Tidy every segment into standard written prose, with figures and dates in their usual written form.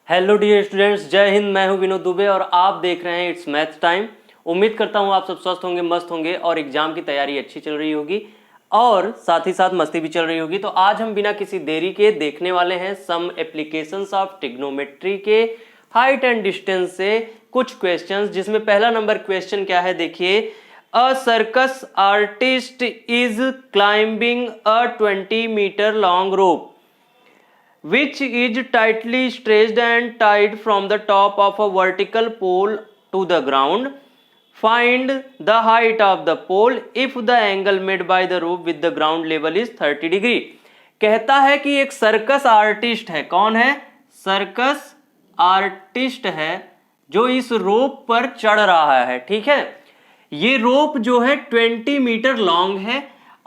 Hello dear students, जय हिंद। मैं हूं विनोद दुबे और आप देख रहे हैं इट्स मैथ टाइम। उम्मीद करता हूं आप सब स्वस्थ होंगे, मस्त होंगे और एग्जाम की तैयारी अच्छी चल रही होगी और साथ ही साथ मस्ती भी चल रही होगी। तो आज हम बिना किसी देरी के देखने वाले हैं सम एप्लीकेशंस ऑफ ट्रिग्नोमेट्री के हाइट एंड डिस्टेंस से कुछ क्वेश्चंस, जिसमें पहला नंबर क्वेश्चन क्या है देखिए। A circus artist is climbing a 20 metre long rope which is tightly stretched and tied from the top of a vertical pole to the ground. Find the height of the pole if the angle made by the rope with the ground level is 30 degree. कहता है कि एक circus artist है। कौन है? Circus artist है जो इस रोप पर चढ़ रहा है। ठीक है, ये रोप जो है 20 मीटर लॉन्ग है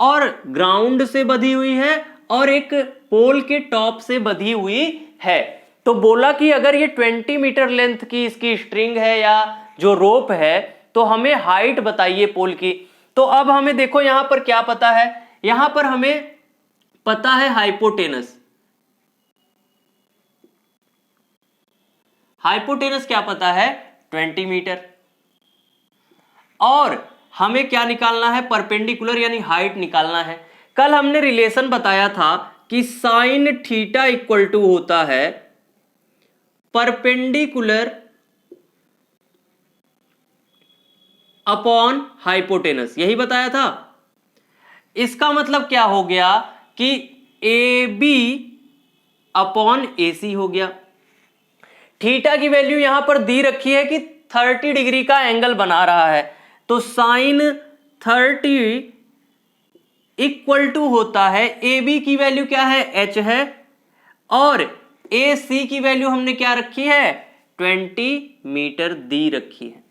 और ग्राउंड से बंधी हुई है और एक पोल के टॉप से बंधी हुई है। तो बोला कि अगर ये 20 मीटर लेंथ की इसकी स्ट्रिंग है या जो रोप है तो हमें हाइट बताइए पोल की। तो अब हमें देखो यहां पर क्या पता है, यहां पर हमें पता है हाइपोटेनस। हाइपोटेनस क्या पता है? 20 मीटर। और हमें क्या निकालना है? परपेंडिकुलर यानी हाइट निकालना है। कल हमने रिलेशन बताया था कि साइन थीटा इक्वल टू होता है परपेंडिकुलर अपॉन हाइपोटेनस, यही बताया था। इसका मतलब क्या हो गया कि ए बी अपॉन ए सी हो गया। थीटा की वैल्यू यहां पर दी रखी है कि 30 डिग्री का एंगल बना रहा है, तो साइन 30 इक्वल टू होता है ए बी की वैल्यू क्या है? एच है, और ए सी की वैल्यू हमने क्या रखी है? 20 मीटर दी रखी है।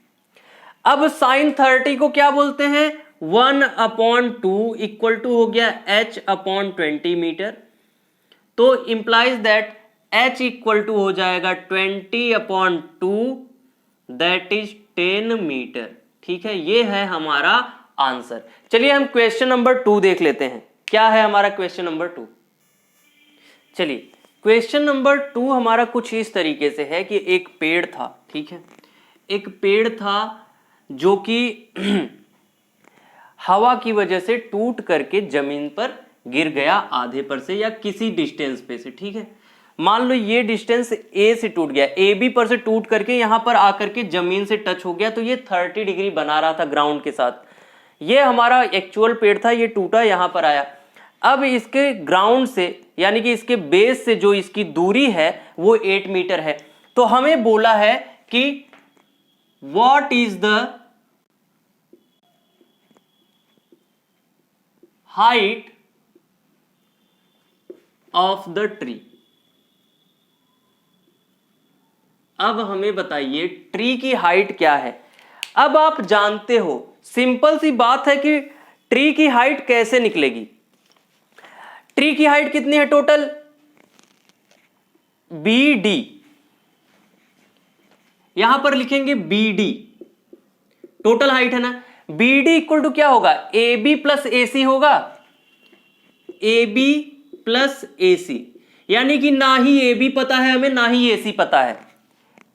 अब साइन 30 को क्या बोलते हैं? 1/2 इक्वल टू हो गया एच अपॉन 20 मीटर। तो implies that h equal to हो जाएगा 20/2, दैट इज 10 मीटर। ठीक है, ये है हमारा आंसर। चलिए हम क्वेश्चन नंबर 2 देख लेते हैं। क्या है हमारा क्वेश्चन नंबर 2? चलिए, क्वेश्चन नंबर 2 हमारा कुछ इस तरीके से है कि एक पेड़ था। ठीक है, एक पेड़ था जो कि हवा की वजह से टूट करके जमीन पर गिर गया, आधे पर से या किसी डिस्टेंस पे से। ठीक है, मान लो ये डिस्टेंस ए से टूट गया, ए बी पर से टूट करके यहां पर आकर के जमीन से टच हो गया, तो ये 30 डिग्री बना रहा था ग्राउंड के साथ। ये हमारा एक्चुअल पेड़ था, ये टूटा यहां पर आया। अब इसके ग्राउंड से यानी कि इसके बेस से जो इसकी दूरी है वो 8 मीटर है। तो हमें बोला है कि what is the height of the tree. अब हमें बताइए ट्री की हाइट क्या है। अब आप जानते हो, सिंपल सी बात है कि ट्री की हाइट कैसे निकलेगी। ट्री की हाइट कितनी है टोटल? बी डी, यहां पर लिखेंगे बी डी, टोटल हाइट है ना। बी डी इक्वल टू क्या होगा? ए बी प्लस ए सी होगा, ए बी प्लस ए सी। यानी कि ना ही ए बी पता है हमें, ना ही ए सी पता है।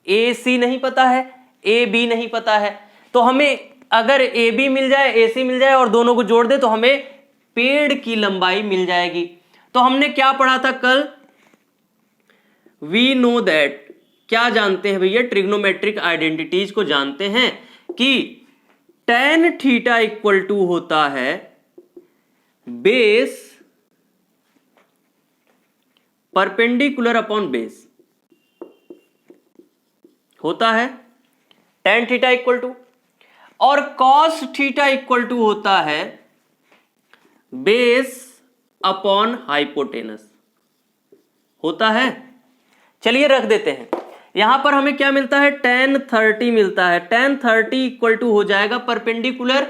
ए सी नहीं पता है, ए बी नहीं पता है, तो हमें अगर ए बी मिल जाए, ए सी मिल जाए और दोनों को जोड़ दे तो हमें पेड़ की लंबाई मिल जाएगी। तो हमने क्या पढ़ा था कल? वी नो दैट, क्या जानते हैं भैया? ट्रिग्नोमेट्रिक आइडेंटिटीज को जानते हैं कि tan थीटा इक्वल टू होता है बेस परपेंडिकुलर अपॉन बेस, होता है tan थीटा इक्वल टू, और cos थीटा इक्वल टू होता है बेस अपॉन हाइपोटेनस, होता है। चलिए रख देते हैं। यहां पर हमें क्या मिलता है? tan 30 मिलता है। tan 30 इक्वल टू हो जाएगा परपेंडिकुलर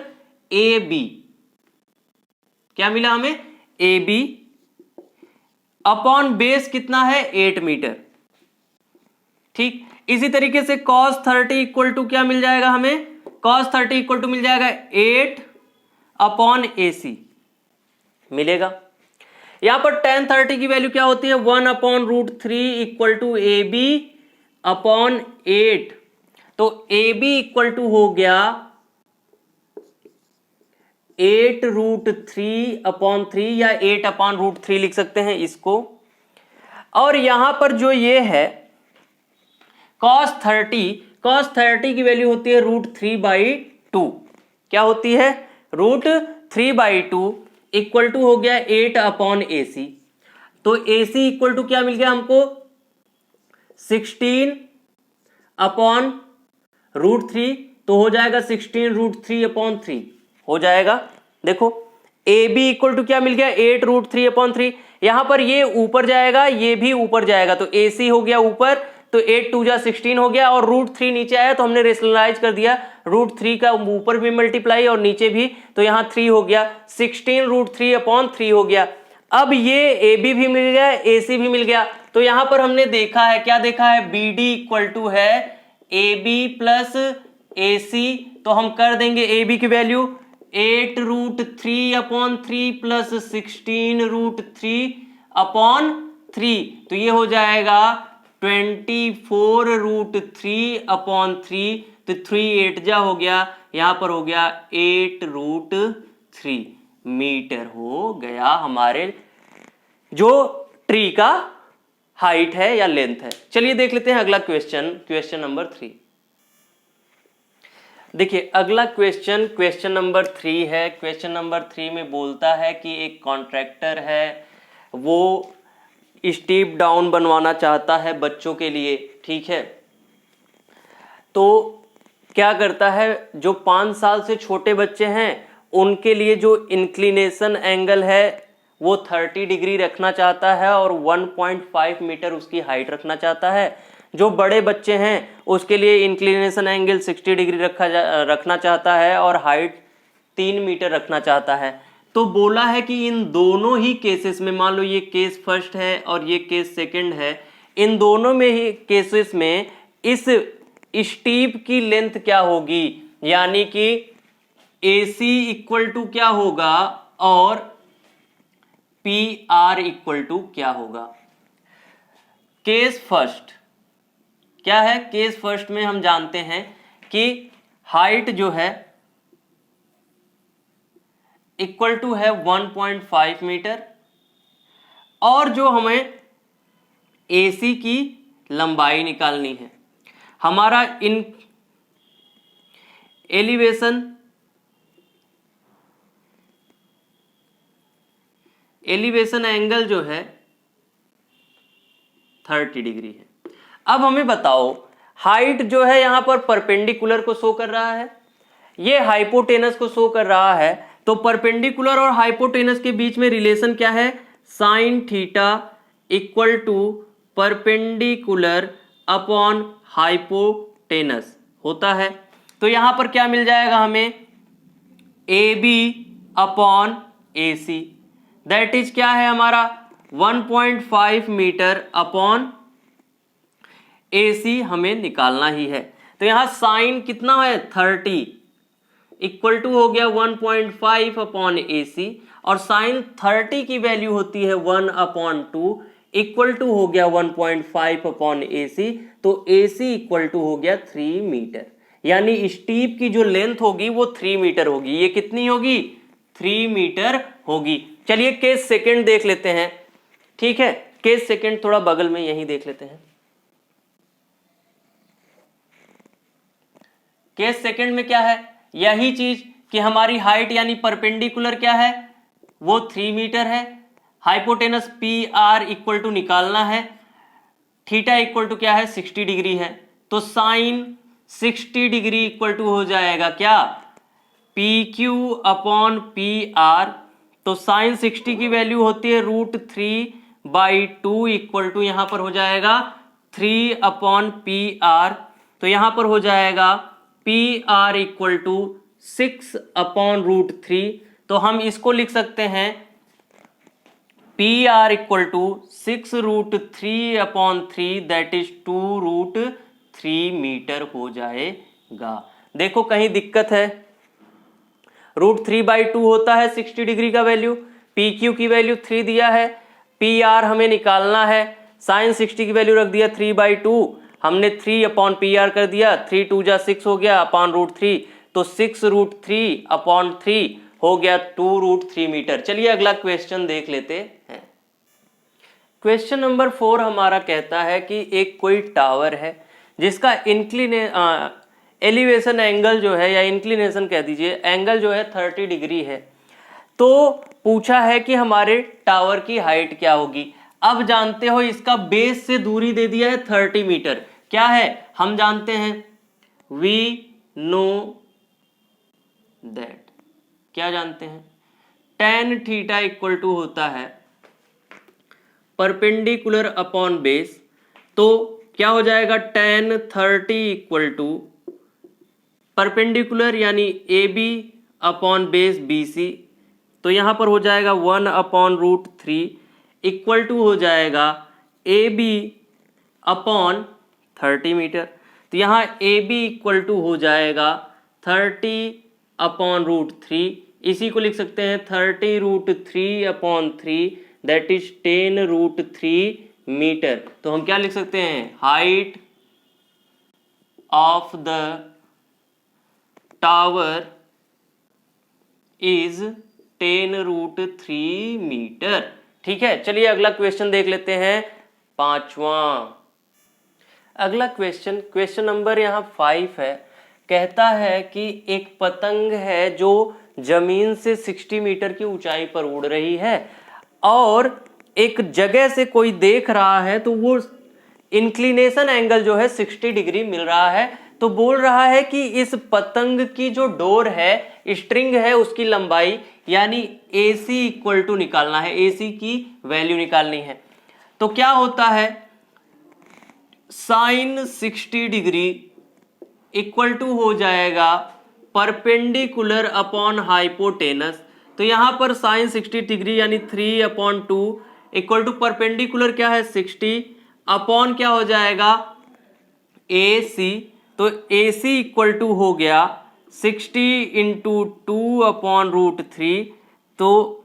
ए बी। क्या मिला हमें? ए बी अपॉन बेस कितना है? 8 मीटर। ठीक, इसी तरीके से cos 30 इक्वल टू क्या मिल जाएगा हमें? cos 30 इक्वल टू मिल जाएगा 8 अपॉन ए सी मिलेगा। यहां पर tan 30 की वैल्यू क्या होती है? 1/√3 equal to a b upon 8, तो ए बी इक्वल टू हो गया 8√3/3 या 8/√3 लिख सकते हैं इसको। और यहां पर जो ये है cos 30 की वैल्यू होती है √3/2। क्या होती है? √3/2 इक्वल टू हो गया 8/AC। तो AC इक्वल टू क्या मिल गया हमको? 16/√3, तो हो जाएगा 16√3/3 हो जाएगा। देखो AB इक्वल टू क्या मिल गया? 8√3/3। यहां पर ये ऊपर जाएगा, ये भी ऊपर जाएगा, तो AC हो गया ऊपर, तो 8 2 जा 16 हो गया, और √3 नीचे आया तो हमने रेशनलाइज कर दिया, √3 का ऊपर भी मल्टीप्लाई और नीचे भी, तो यहां 3 हो गया, 16√3/3 हो गया। अब ये AB भी मिल गया, AC भी मिल गया, तो यहां पर हमने देखा है, क्या देखा है? BD इक्वल टू है AB प्लस AC, तो हम कर देंगे AB की वैल्यू 8√3/3 प्लस 16√3/3, तो ये हो जाएगा 24√3/3, तो 3 8 जा हो गया, यहां पर हो गया 8√3 मीटर हो गया हमारे जो ट्री का हाइट है या लेंथ है। चलिए देख लेते हैं अगला क्वेश्चन नंबर 3। देखिए अगला क्वेश्चन नंबर 3 है। क्वेश्चन नंबर 3 में बोलता है कि एक कॉन्ट्रैक्टर है, वो स्टीप डाउन बनवाना चाहता है बच्चों के लिए, ठीक है। तो क्या करता है, जो 5 साल से छोटे बच्चे हैं उनके लिए जो इंक्लिनेशन एंगल है वो 30 डिग्री रखना चाहता है और 1.5 मीटर उसकी हाइट रखना चाहता है। जो बड़े बच्चे हैं उसके लिए इंक्लिनेशन एंगल 60 डिग्री रखना चाहता है और हाइट 3 मीटर रखना चाहता है। तो बोला है कि इन दोनों ही केसेस में, मान लो ये केस फर्स्ट है और ये केस सेकंड है, इन दोनों में ही केसेस में इस स्टीप की लेंथ क्या होगी, यानी कि AC इक्वल टू क्या होगा और PR इक्वल टू क्या होगा। केस फर्स्ट क्या है? केस फर्स्ट में हम जानते हैं कि हाइट जो है इक्वल टू है 1.5 मीटर, और जो हमें AC की लंबाई निकालनी है, हमारा इन एलिवेशन एंगल जो है 30 डिग्री है। अब हमें बताओ हाइट जो है यहां पर परपेंडिकुलर को शो कर रहा है, ये हाइपोटेनस को शो कर रहा है, तो परपेंडिकुलर और हाइपोटेनस के बीच में रिलेशन क्या है? Sine theta equal to perpendicular upon hypotenuse होता है। तो यहां पर क्या मिल जाएगा हमें? AB upon AC, that is क्या है हमारा 1.5 मीटर अपॉन AC हमें निकालना ही है। तो यहां साइन कितना है 30 इक्वल टू हो गया 1.5 अपॉन AC, और साइन 30 की वैल्यू होती है 1/2 इक्वल टू हो गया 1.5 अपॉन AC, तो AC इक्वल टू हो गया 3 मीटर, यानी स्टीप की जो लेंथ होगी वो 3 मीटर होगी। ये कितनी होगी? 3 मीटर होगी। चलिए केस सेकंड देख लेते हैं, ठीक है। केस सेकंड थोड़ा बगल में यहीं देख लेते हैं। केस सेकंड में क्या है? यही चीज कि हमारी हाइट यानी परपेंडिकुलर क्या है वो 3 मीटर है, हाइपोटेनस PR इक्वल टू निकालना है, थीटा इक्वल टू क्या है 60 डिग्री है, तो साइन 60 डिग्री इक्वल टू हो जाएगा क्या PQ अपॉन PR। तो साइन 60 की वैल्यू होती है √3/2 इक्वल टू यहां पर हो जाएगा 3 अपॉन PR, तो यहां पर हो जाएगा PR इक्वल टू 6 अपॉन √3। तो हम इसको लिख सकते हैं PR equal to 6√3/3, that is 2√3 metre हो जाएगा। देखो कहीं दिक्कत है, √3/2 होता है 60 डिग्री का वैल्यू, PQ की वैल्यू 3 दिया है, PR हमें निकालना है, साइन 60 की वैल्यू रख दिया 3/2, हमने 3/PR कर दिया, 3 2 जा 6 हो गया /√3, तो 6√3/3 हो गया 2√3 मीटर। चलिए अगला क्वेश्चन देख लेते हैं। क्वेश्चन नंबर 4 हमारा कहता है कि एक कोई टावर है जिसका एलिवेशन एंगल जो है, या इंक्लिनेशन कह दीजिए, एंगल जो है 30 डिग्री है। तो पूछा है कि हमारे टावर की हाइट क्या होगी। अब जानते हो इसका बेस से दूरी दे दिया है 30 मीटर। क्या है, हम जानते हैं, वी नो दैट, क्या जानते हैं, tan थीटा इक्वल टू होता है परपेंडिकुलर अपॉन बेस। तो क्या हो जाएगा, tan 30 इक्वल टू परपेंडिकुलर यानी AB अपॉन बेस BC। तो यहां पर हो जाएगा 1/√3 इक्वल टू हो जाएगा AB अपॉन 30 मीटर। तो यहाँ AB इक्वल टू हो जाएगा 30/√3। इसी को लिख सकते हैं 30√3/3, दैट इज 10√3 मीटर। तो हम क्या लिख सकते हैं, height of the tower is 10√3 metre. ठीक है, चलिए अगला क्वेश्चन देख लेते हैं, 5वां। अगला क्वेश्चन नंबर यहाँ 5 है। कहता है कि एक पतंग है जो जमीन से 60 मीटर की ऊंचाई पर उड़ रही है और एक जगह से कोई देख रहा है, तो वो इंक्लिनेशन एंगल जो है 60 डिग्री मिल रहा है। तो बोल रहा है कि इस पतंग की जो डोर है, स्ट्रिंग है, उसकी लंबाई यानी AC इक्वल टू निकालना है, AC की वैल्यू निकालनी है। तो क्या होता है, साइन 60 डिग्री इक्वल टू हो जाएगा परपेंडिकुलर अपॉन हाइपोटेनस। तो यहां पर साइन 60 डिग्री यानी 3/2 इक्वल टू परपेंडिकुलर क्या है 60 अपॉन क्या हो जाएगा AC। तो AC इक्वल टू हो गया 60 इंटू 2/√3। तो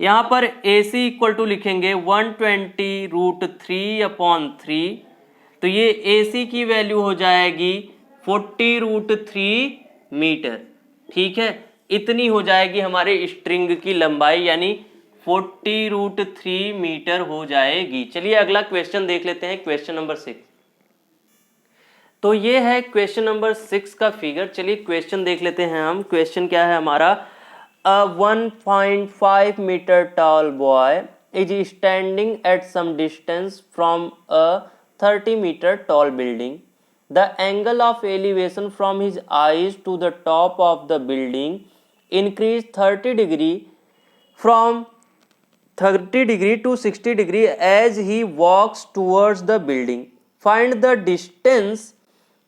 यहां पर AC इक्वल टू लिखेंगे 120√3/3। तो ये AC की वैल्यू हो जाएगी 40√3 मीटर। ठीक है, इतनी हो जाएगी हमारे स्ट्रिंग की लंबाई, यानी 40√3 मीटर हो जाएगी। चलिए अगला क्वेश्चन देख लेते हैं, क्वेश्चन नंबर 6। तो ये है क्वेश्चन नंबर 6 का फिगर। चलिए क्वेश्चन देख लेते हैं हम। क्वेश्चन क्या है हमारा, A 1.5 meter tall boy is standing at some distance from a 30 meter tall building. The angle of elevation from his eyes to the top of the building increased 30 degree from 30 degree to 60 degree as he walks towards the building. Find the distance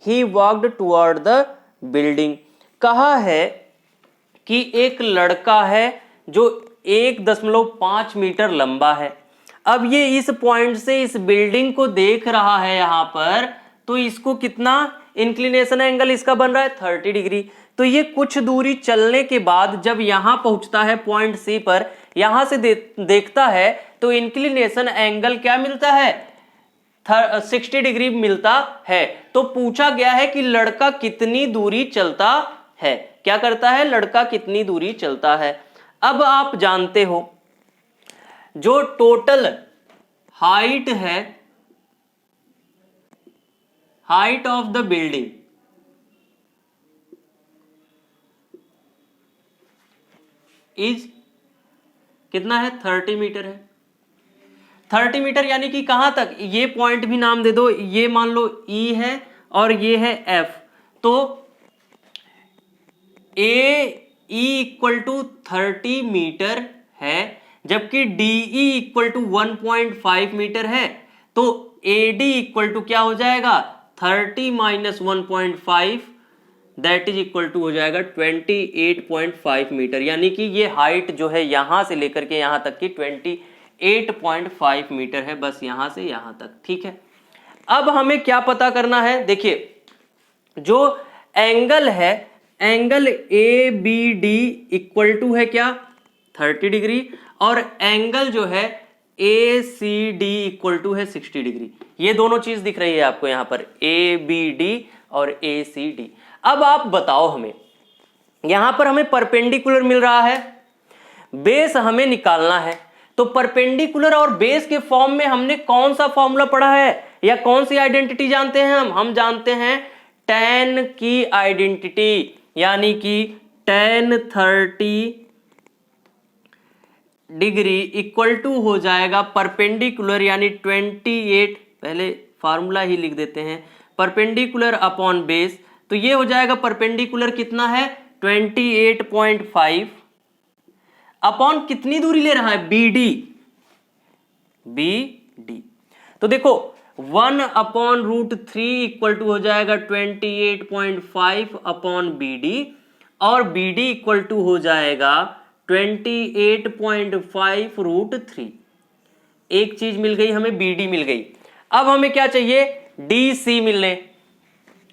he walked toward the building. कहा है कि एक लड़का है जो 1.5 metre लंबा है। अब ये इस पॉइंट से इस बिल्डिंग को देख रहा है यहां पर, तो इसको कितना इंक्लिनेशन एंगल इसका बन रहा है 30 डिग्री। तो ये कुछ दूरी चलने के बाद जब यहां पहुंचता है पॉइंट C पर, यहां से देखता है तो इंक्लिनेशन एंगल क्या मिलता है 60 डिग्री मिलता है। तो पूछा गया है कि लड़का कितनी दूरी चलता है, क्या करता है, लड़का कितनी दूरी चलता है। अब आप जानते हो जो टोटल हाइट है, height of the building is कितना है 30 मीटर है। 30 मीटर यानी कि कहां तक, ये पॉइंट भी नाम दे दो, ये मान लो E है और ये है F। तो AE इक्वल टू 30 मीटर है, जबकि DE इक्वल टू 1.5 मीटर है। तो AD इक्वल टू क्या हो जाएगा 30 minus 1.5, that is equal to हो जाएगा 28.5 मीटर। यानी कि ये हाइट जो है यहां से लेकर के यहां तक की 28.5 मीटर है, बस यहां से यहां तक। ठीक है, अब हमें क्या पता करना है, देखिए जो एंगल है, एंगल ABD इक्वल टू है क्या 30 डिग्री, और एंगल जो है ए सी डी इक्वल टू है 60 डिग्री। ये दोनों चीज दिख रही है आपको यहां पर, ए बी डी और ए सी डी। अब आप बताओ, हमें यहां पर हमें परपेंडिकुलर मिल रहा है, बेस हमें निकालना है। तो परपेंडिकुलर और बेस के फॉर्म में हमने कौन सा फॉर्मूला पढ़ा है या कौन सी आइडेंटिटी जानते हैं? हम जानते हैं tan की आइडेंटिटी, यानी कि tan 30 डिग्री इक्वल टू हो जाएगा परपेंडिकुलर यानी 28, पहले फार्मूला ही लिख देते हैं, परपेंडिकुलर अपॉन बेस। तो ये हो जाएगा परपेंडिकुलर कितना है 28.5 अपॉन कितनी दूरी ले रहा है बी डी। तो देखो 1/√3 इक्वल टू हो जाएगा 28.5 अपॉन बी डी, और बी डी इक्वल टू हो जाएगा 28.5√3। एक चीज मिल गई हमें, बी डी मिल गई। अब हमें क्या चाहिए? डी सी मिलने।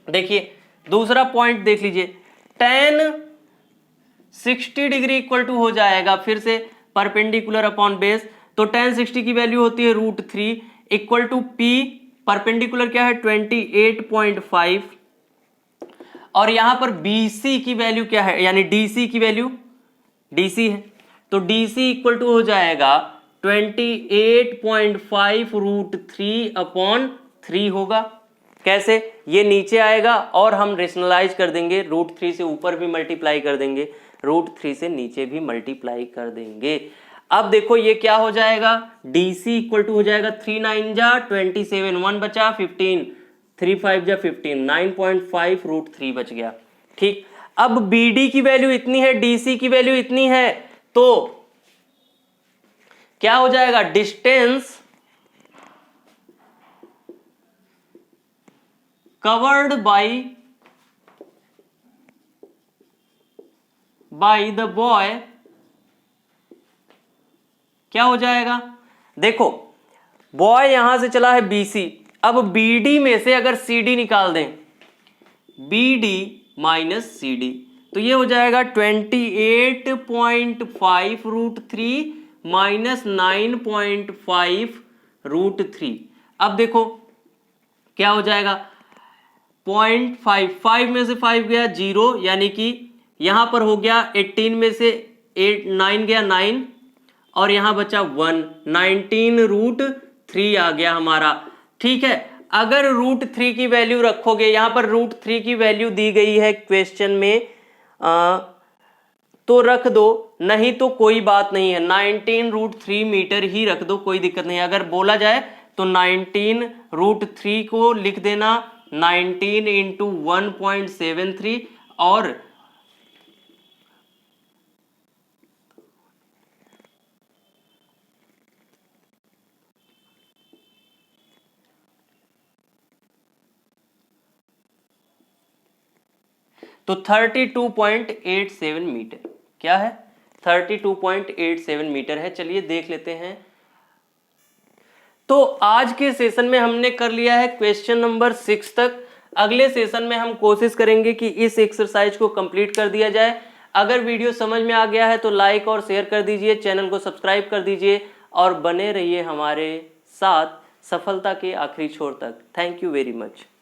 देखिए दूसरा पॉइंट देख लीजिए, tan 60 डिग्री इक्वल टू हो जाएगा फिर से परपेंडिकुलर अपॉन बेस। तो tan 60 की वैल्यू होती है √3 इक्वल टू पी, परपेंडिकुलर क्या है 28.5, और यहां पर BC की वैल्यू क्या है, यानी DC की वैल्यू DC है। तो DC इक्वल टू हो जाएगा 28.5√3 अपॉन 3 होगा। कैसे? ये नीचे आएगा और हम रेशनलाइज कर देंगे, √3 से ऊपर भी मल्टीप्लाई कर देंगे, √3 से नीचे भी मल्टीप्लाई कर देंगे। अब देखो ये क्या हो जाएगा, DC इक्वल टू हो जाएगा 3 9 जा 27, 1 बचा 15, 3 5 जा 15, 9.5√3 बच गया। ठीक, अब BD की वैल्यू इतनी है, DC की वैल्यू इतनी है, तो क्या हो जाएगा, distance covered by the boy क्या हो जाएगा? देखो बॉय यहां से चला है BC, अब BD में से अगर CD निकाल दें, BD माइनस CD, तो ये हो जाएगा 28.5√3 माइनस 9.5√3। अब देखो क्या हो जाएगा, 0.5 में से 5 गया 0, यानी कि यहां पर हो गया 18 में से 9 गया 9, और यहां बचा 1, 19√3 आ गया हमारा। ठीक है, अगर √3 की वैल्यू रखोगे, यहां पर √3 की वैल्यू दी गई है क्वेश्चन में, तो रख दो, नहीं तो कोई बात नहीं है, 19√3 मीटर ही रख दो, कोई दिक्कत नहीं। अगर बोला जाए तो 19√3 को लिख देना 19 इंटू 1.73, और तो 32.87 मीटर, क्या है 32.87 मीटर है। चलिए देख लेते हैं। तो आज के सेशन में हमने कर लिया है क्वेश्चन नंबर 6 तक। अगले सेशन में हम कोशिश करेंगे कि इस एक्सरसाइज को कंप्लीट कर दिया जाए। अगर वीडियो समझ में आ गया है तो लाइक और शेयर कर दीजिए, चैनल को सब्सक्राइब कर दीजिए और बने रहिए हमारे साथ सफलता के आखिरी छोर तक। Thank you very much.